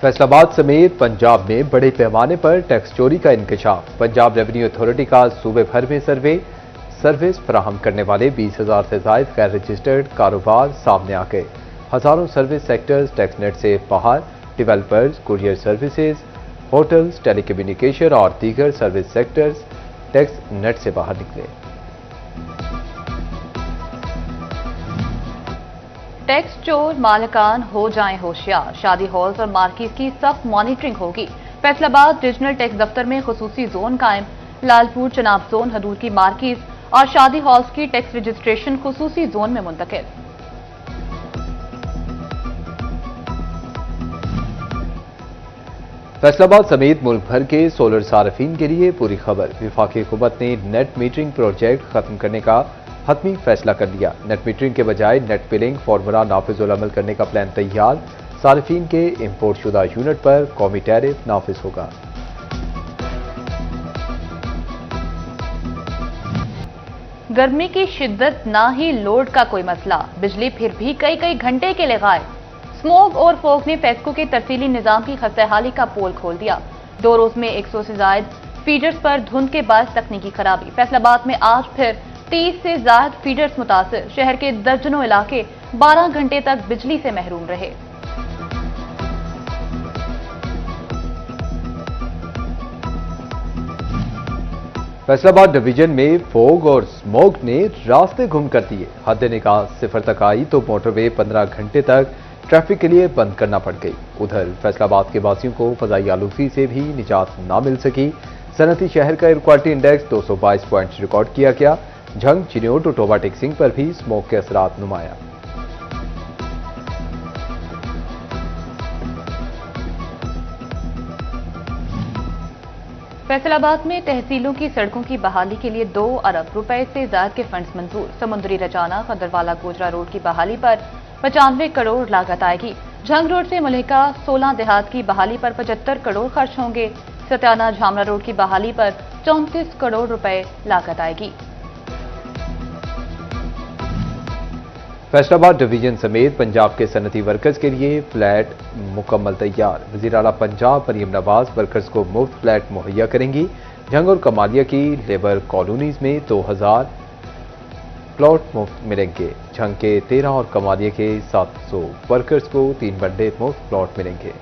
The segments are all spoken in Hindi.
फैसलाबाद समेत पंजाब में बड़े पैमाने पर टैक्स चोरी का इंकशाफ। पंजाब रेवेन्यू अथॉरिटी का सूबे भर में सर्विस फराहम करने वाले 20,000 से ज्यादा गैर रजिस्टर्ड कारोबार सामने आ गए। हजारों सर्विस सेक्टर्स टैक्स नेट से बाहर। Developers, courier services, hotels, telecommunication और दीगर सर्विस सेक्टर्स टैक्स नेट से बाहर निकले। टैक्स चोर मालिकान हो जाएं होशियार। शादी हॉल्स और मार्किस की सख्त मॉनिटरिंग होगी। फैसलाबाद रीजनल टैक्स दफ्तर में खुसूसी जोन कायम। लालपुर चनाब जोन हदूद की मार्किस और शादी हॉल्स की टैक्स रजिस्ट्रेशन खुसूसी जोन में मुंतकिल। फैसलाबाद समेत मुल्क भर के सोलर सार्फिन के लिए पूरी खबर। वफाकी हुकूमत ने नेट मीटरिंग प्रोजेक्ट खत्म करने का हतमी फैसला कर लिया। नेट मीटरिंग के बजाय नेट बिलिंग फार्मूला नाफिजुल अमल करने का प्लान तैयार। सार्फिन के इंपोर्ट शुदा यूनिट पर कौमी टैरिफ नाफिज होगा। गर्मी की शिद्दत ना ही लोड का कोई मसला, बिजली फिर भी कई कई घंटे के लिए गायब। स्मोग और फोग ने पेस्को के तरसीली निजाम की खस्तेहाली का पोल खोल दिया। 2 रोज में 100 से ज्यादा फीडर्स पर धुंध के बायस तकनीकी खराबी। फैसलाबाद में आज फिर 30 से ज्यादा फीडर्स मुतासिर। शहर के दर्जनों इलाके 12 घंटे तक बिजली से महरूम रहे। फैसलाबाद डिवीजन में फोग और स्मोक ने रास्ते गुम कर दिए। हद निकाह 0 तक आई तो मोटरवे 15 घंटे तक ट्रैफिक के लिए बंद करना पड़ गई। उधर फैसलाबाद के वासियों को फजाई आलूगी से भी निजात ना मिल सकी। सनती शहर का air quality index 222 point record किया गया। झंग, चिन्योट और टोबा टिक्सिंग पर भी स्मोक के असरात नुमाया। फैसलाबाद में तहसीलों की सड़कों की बहाली के लिए 2 अरब रुपए से ज्यादा के फंड्स मंजूर। समुद्री रचाना खदरवाला गोजरा रोड की बहाली पर 95 करोड़ लागत आएगी। झंग रोड से मलिका 16 देहात की बहाली पर 75 करोड़ खर्च होंगे। सत्याना झामरा रोड की बहाली पर 34 करोड़ रुपए लागत आएगी। फैसलाबाद डिवीजन समेत पंजाब के सनती वर्कर्स के लिए फ्लैट मुकम्मल तैयार। वज़ीर आला पंजाब मरियम नवाज वर्कर्स को मुफ्त फ्लैट मुहैया करेंगी। झंग और कमालिया की लेबर कॉलोनीज में 2000 प्लॉट मुफ्त मिलेंगे। झंग के 13 और कमालिया के 700 वर्कर्स को 3 बड़े मुफ्त प्लॉट मिलेंगे।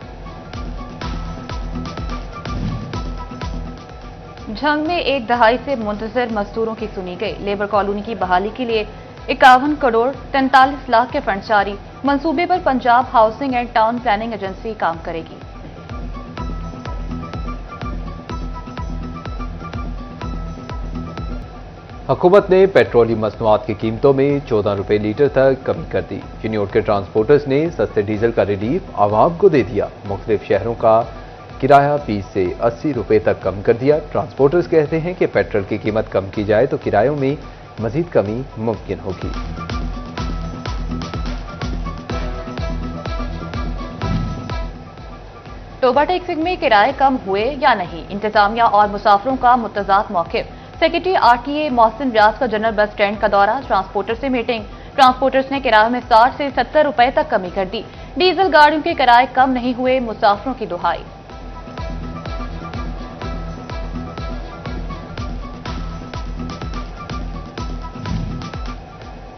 झंग में 1 दहाई से मुंतजर मजदूरों की सुनी गई। लेबर कॉलोनी की बहाली के लिए 51 करोड़ 43 लाख के फंड जारी। मंसूबे पर Punjab housing and town planning agency काम करेगी। हुकूमत ने पेट्रोलियम मसनूआत की कीमतों में 14 रुपए लीटर तक कमी कर दी। चिन्योट के ट्रांसपोर्टर्स ने सस्ते डीजल का रिलीफ आवाम को दे दिया। मुख्तलिफ शहरों का किराया 20 से 80 रुपए तक कम कर दिया। ट्रांसपोर्टर्स कहते हैं कि पेट्रोल की कीमत कम की जाए तो किरायों में मजीद कमी मुमकिन होगी। टोबा टेक्सिंग में किराए कम हुए या नहीं, इंतजामिया और मुसाफिरों का मुतजाद मौक़िफ़। सेक्रेटरी आरटीए मोहसिन व्यास का जनरल बस स्टैंड का दौरा। ट्रांसपोर्टर से मीटिंग। ट्रांसपोर्टर्स ने किराए में 60 से 70 रुपए तक कमी कर दी। डीजल गाड़ियों के किराए कम नहीं हुए, मुसाफिरों की दुहाई।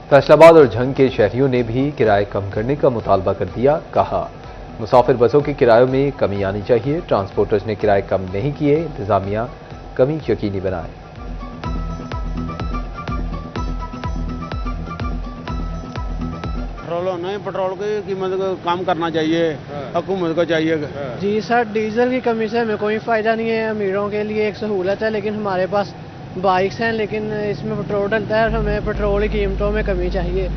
फैसलाबाद और झंग के शहरियों ने भी किराए कम करने का मुतालबा कर दिया। कहा मुसाफिर बसों के किरायों में कमी आनी चाहिए। ट्रांसपोर्टर्स ने किराए कम नहीं किए, इंतजामिया कमी यकीनी बनाए। पेट्रोल की कीमत को कम करना चाहिए, हुकूमत को चाहिए। जी सर, डीजल की कमी से हमें कोई फ़ायदा नहीं है। अमीरों के लिए एक सहूलत है, लेकिन हमारे पास बाइक्स हैं, लेकिन इसमें पेट्रोल डलता है और हमें पेट्रोल की कीमतों में कमी चाहिए।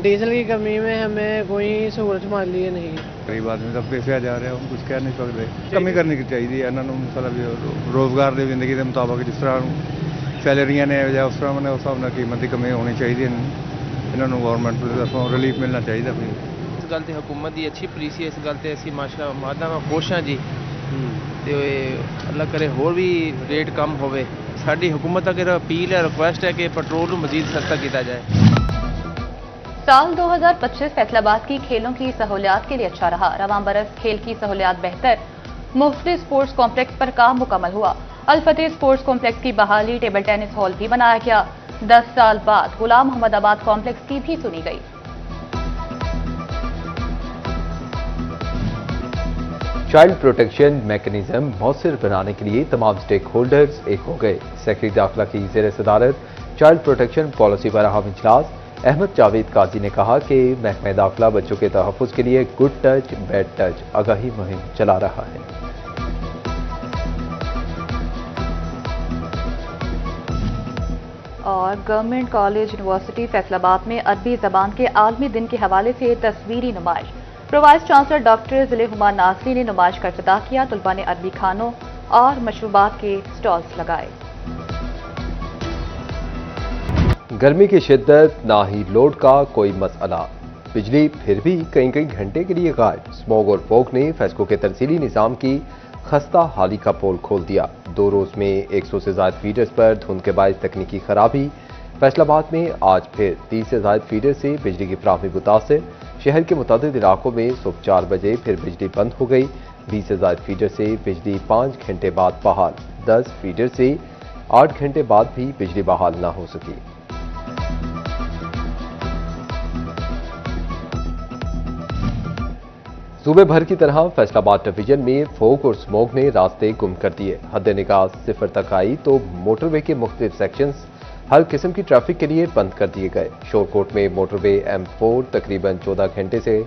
डीजल की कमी में हमें कोई सहूलत हमारे लिए नहीं है। गरीब आदमी सब पैसे जा रहे हैं, हम कुछ कह नहीं सकते। कमी करनी चाहिए मतलब रोजगार की जिंदगी के मुताबिक जिस तरह सैलरियां ने या उस तरह मैंने उस हिसाब से कीमत की कमी होनी चाहिए। इन्होंने गवर्नमेंट की तरफों रिलीफ मिलना चाहिए। इस गल ते हुकूमत की अच्छी पॉलिसी है। इस गल ते असीं माशाअल्लाह मैं खुश हाँ जी। तो अल्लाह करे होर भी रेट कम होवे। साडी हुकूमत अगर अपील है, रिक्वेस्ट है कि पेट्रोल को मजीद सस्ता किया जाए। साल 2025 फैसलाबाद की खेलों की सहूलियात के लिए अच्छा रहा। रवां बरस खेल की सहूलियात बेहतर। मुफ्ती स्पोर्ट्स कॉम्प्लेक्स पर काम मुकम्मल हुआ। अल फतेह स्पोर्ट्स कॉम्प्लेक्स की बहाली, टेबल टेनिस हॉल भी बनाया गया। 10 साल बाद गुलाम मोहम्मदाबाद कॉम्प्लेक्स की भी सुनी गई। चाइल्ड प्रोटेक्शन मैकेनिज्म मौसर बनाने के लिए तमाम स्टेक होल्डर्स एक हो गए। सेक्रेटरी दाखिला की ज़ेर सदारत चाइल्ड प्रोटेक्शन पॉलिसी पर अहम इजलास। अहमद जावेद काजी ने कहा कि महकमा दाखिला बच्चों के तहफ़्फ़ुज़ के लिए गुड टच बैड टच आगाही मुहिम चला रहा है। और गवर्नमेंट कॉलेज यूनिवर्सिटी फैसलाबाद में अरबी जबान के आलमी दिन के हवाले से तस्वीरी नुमाइश। वाइस चांसलर डॉक्टर ज़िले हुमायूं नासरी ने नुमाइश का इफ्तिताह किया। तलबा ने अरबी खानों और मशरूबात के स्टॉल्स लगाए। गर्मी की शिद्दत, ना ही लोड का कोई मसला, बिजली फिर भी कई कई घंटे के लिए गायब। स्मॉग और फोग ने फेस्को के तरसीली निज़ाम की खस्ता हाली का पोल खोल दिया। 2 रोज में 100 से ज्यादा फीडर्स पर धुंध के बायस तकनीकी खराबी। फैसलाबाद में आज फिर 30 से ज्यादा फीडर से बिजली की फराहमी मुतासिर। शहर के मुतादिद इलाकों में सुबह 4 बजे फिर बिजली बंद हो गई। 20 से ज्यादा फीडर से बिजली 5 घंटे बाद बहाल। 10 फीडर से 8 घंटे बाद भी बिजली बहाल ना हो सकी। सूबे भर की तरह फैसलाबाद डिवीजन में फोग और स्मोक ने रास्ते गुम कर दिए। हद निकास 0 तक आई तो मोटरवे के मुख्तलिफ सेक्शंस हर किस्म की ट्रैफिक के लिए बंद कर दिए गए। शोरकोट में मोटरवे M4 तकरीबन 14 घंटे से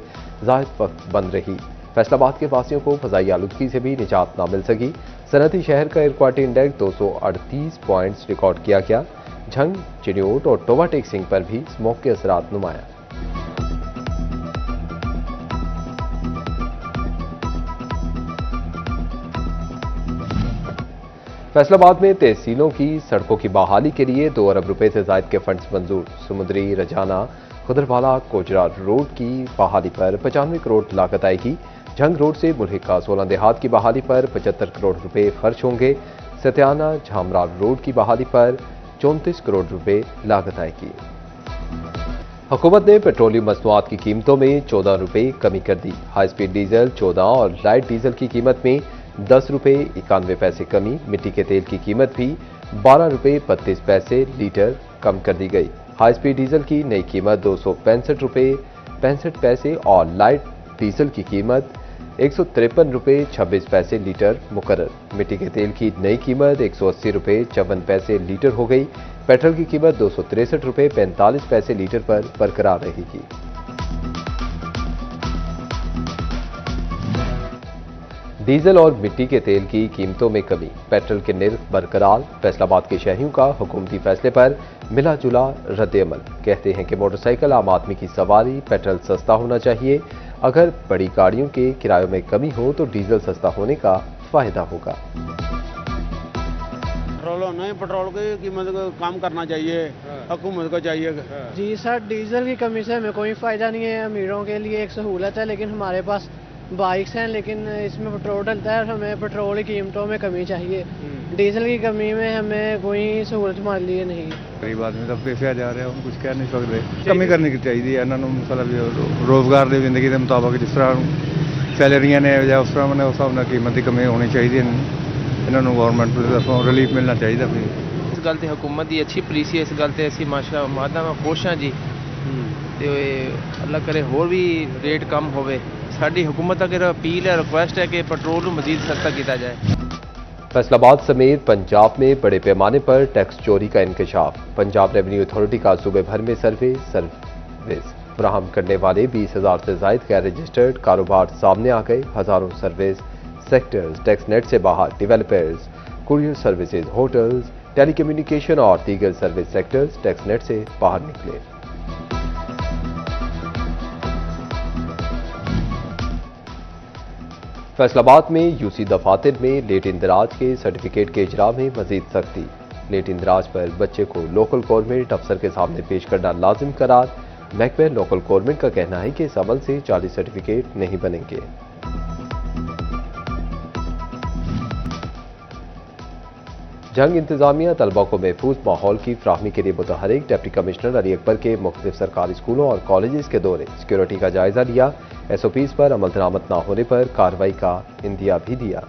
ज़ायद वक्त बंद रही। फैसलाबाद के वासियों को फजाई आलूदगी से भी निजात ना मिल सकी। सनती शहर का air quality index 238 points record किया गया। झंग, चिन्योट और टोबा टेक सिंह पर भी स्मोक के असरात नुमाया। फैसलाबाद में तहसीलों की सड़कों की बहाली के लिए 2 अरब रुपए से ज्यादा के फंड्स मंजूर। समुद्री, रजाना, खुदरवाला, कोजरा रोड की बहाली पर 95 करोड़ लागत आएगी। झंग रोड से मुल्हिका 16 देहात की बहाली पर 75 करोड़ रुपए खर्च होंगे। सत्याना झामरा रोड की बहाली पर 34 करोड़ रुपए लागत आएगी। हुकूमत ने पेट्रोलियम मसनूआत की कीमतों में 14 रुपए कमी कर दी। हाई स्पीड डीजल 14 और लाइट डीजल की कीमत में 10 रुपए 91 पैसे कमी। मिट्टी के तेल की कीमत भी 12 रुपए 32 पैसे लीटर कम कर दी गई। हाई स्पीड डीजल की नई कीमत 265 रुपए 65 पैसे और लाइट डीजल की कीमत 153 रुपए 26 पैसे लीटर मुकर्रर। मिट्टी के तेल की नई कीमत 180 रुपए 54 पैसे लीटर हो गई। पेट्रोल की कीमत 263 रुपए 45 पैसे लीटर पर बरकरार रहेगी। डीजल और मिट्टी के तेल की कीमतों में कमी, पेट्रोल के निर्ख बरकरार। फैसलाबाद के शहरियों का हुकूमती फैसले पर मिला जुला रद्द-ए-अमल। कहते हैं कि मोटरसाइकिल आम आदमी की सवारी, पेट्रोल सस्ता होना चाहिए। अगर बड़ी गाड़ियों के किरायों में कमी हो तो डीजल सस्ता होने का फायदा होगा। पेट्रोल की कीमत को कम करना चाहिए, हुकूमत को चाहिए। जी सर, डीजल की कमी से हमें कोई फ़ायदा नहीं है। अमीरों के लिए एक सहूलत है, लेकिन हमारे पास बाइक्स हैं, लेकिन इसमें पेट्रोल डलता है और हमें पेट्रोल की कीमतों में कमी चाहिए। डीजल की कमी में हमें कोई सहूलत हमारे लिए नहीं। गरीब आदमी तब पेशा जा रहे हैं, कुछ कह नहीं सकते। कमी करनी चाहिए इन्होंने, मतलब रोजगार की जिंदगी के मुताबिक जिस तरह सैलरियां ने या उस तरह उस हिसाब ਨਾਲ कीमत की कमी होनी चाहिए। इन्होंने गवर्नमेंट की तरफों रिलीफ मिलना चाहिए। इस गल ते हुकूमत की अच्छी पॉलिसी है। इस गल ते असीं माशाअल्लाह खुश हाँ जी। तो अल्लाह करे होर भी रेट कम होवे। साडी हुकूमत अगर अपील है, रिक्वेस्ट है कि पेट्रोल को मजीद सस्ता किया जाए। फैसलाबाद समेत पंजाब में बड़े पैमाने पर टैक्स चोरी का इंकशाफ। पंजाब रेवेन्यू अथॉरिटी का सूबे भर में सर्विस फराहम करने वाले 20,000 से ज्यादा गैर रजिस्टर्ड कारोबार सामने आ गए। हजारों सर्विस सेक्टर्स टैक्स नेट से बाहर। Developers, courier services, hotels, telecommunication और दीगर सर्विस सेक्टर्स टैक्स नेट से बाहर निकले। फैसलाबाद में यूसी दफातर में लेट इंदराज के सर्टिफिकेट के इजरा में मजीद सख्ती। लेट इंदराज पर बच्चे को लोकल गवर्नमेंट अफसर के सामने पेश करना लाजिम करार। महकमे लोकल गवर्नमेंट का कहना है कि इस अमल से 40 सर्टिफिकेट नहीं बनेंगे। जंग इंतजामिया तलबा को महफूज माहौल की फ्राहमी के लिए मुतहरिक। डिप्टी कमिश्नर अली अकबर के मुख्तलिफ सरकारी स्कूलों और कॉलेजेस के दौरे सिक्योरिटी का जायजा लिया। SOPs पर अमल दरामद न होने पर कार्रवाई का इंदिया भी दिया।